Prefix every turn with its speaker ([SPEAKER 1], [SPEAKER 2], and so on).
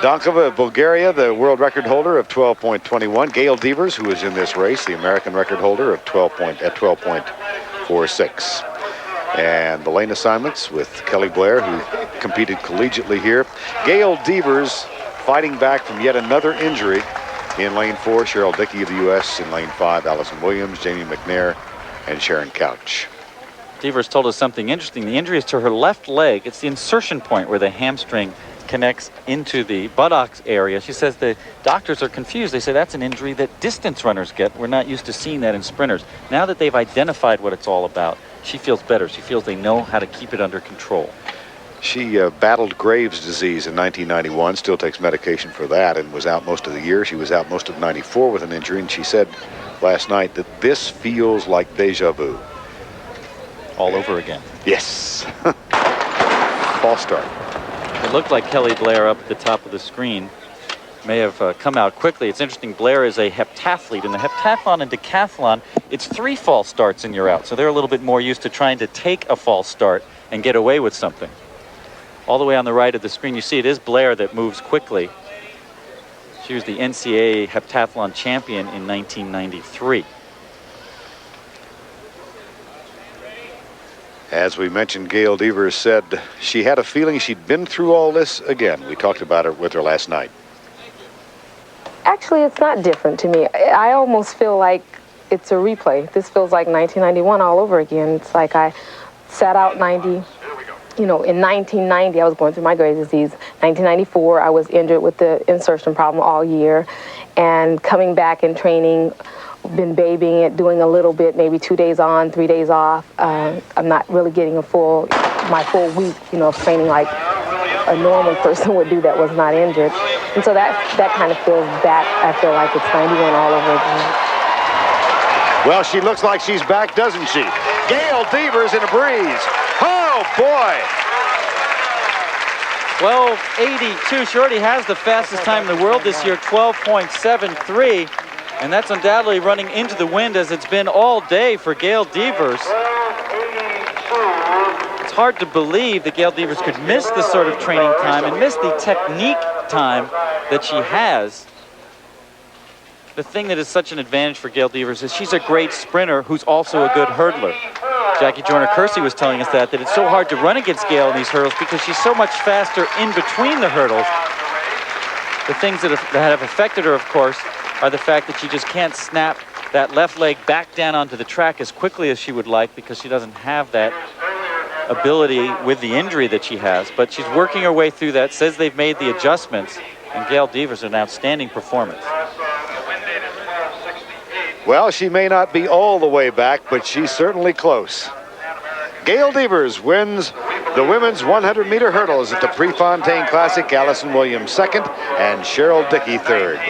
[SPEAKER 1] Donkova of Bulgaria, the world record holder of 12.21. Gail Devers, who is in this race, the American record holder of 12.46. And the lane assignments with Kelly Blair, who competed collegiately here. Gail Devers fighting back from yet another injury in lane 4. Cheryl Dickey of the U.S. in lane 5. Allison Williams, Jamie McNeair, and Sharon Couch.
[SPEAKER 2] Devers told us something interesting. The injury is to her left leg. It's the insertion point where the hamstring connects into the buttocks area. She says the doctors are confused. They say that's an injury that distance runners get. We're not used to seeing that in sprinters. Now that they've identified what it's all about, she feels better. She feels they know how to keep it under control.
[SPEAKER 1] She battled Graves' disease in 1991, still takes medication for that, and was out most of the year. She was out most of 94 with an injury, and she said last night that this feels like deja vu.
[SPEAKER 2] All over again.
[SPEAKER 1] Yes. False start.
[SPEAKER 2] It looked like Kelly Blair up at the top of the screen may have come out quickly. It's interesting, Blair is a heptathlete. In the heptathlon and decathlon, it's 3 false starts and you're out. So they're a little bit more used to trying to take a false start and get away with something. All the way on the right of the screen, you see it is Blair that moves quickly. She was the NCAA heptathlon champion in 1993.
[SPEAKER 1] As we mentioned, Gail Devers said she had a feeling she'd been through all this again. We talked about it with her last night.
[SPEAKER 3] Actually, it's not different to me. I almost feel like it's a replay. This feels like 1991 all over again. It's like I sat out 90. You know, in 1990, I was going through my Graves' disease. 1994, I was injured with the insertion problem all year. And coming back and training, been babying it, doing a little bit, maybe 2 days on, 3 days off. I'm not really getting my full week, you know, of training like a normal person would do that was not injured. And so that kind of feels back. I feel like it's 91 all over again.
[SPEAKER 1] Well, she looks like she's back, doesn't she? Gail Devers in a breeze. Oh, boy.
[SPEAKER 2] 12:82. She already has the fastest time in the world this year, 12.73. And that's undoubtedly running into the wind as it's been all day for Gail Devers. It's hard to believe that Gail Devers could miss this sort of training time and miss the technique time that she has. The thing that is such an advantage for Gail Devers is she's a great sprinter who's also a good hurdler. Jackie Joyner-Kersee was telling us that it's so hard to run against Gail in these hurdles because she's so much faster in between the hurdles. The things that have affected her, of course, are the fact that she just can't snap that left leg back down onto the track as quickly as she would like because she doesn't have that ability with the injury that she has. But she's working her way through that, says they've made the adjustments, and Gail Devers an outstanding performance.
[SPEAKER 1] Well, she may not be all the way back, but she's certainly close. Gail Devers wins the women's 100-meter hurdles at the Prefontaine Classic. Allison Williams second and Cheryl Dickey third.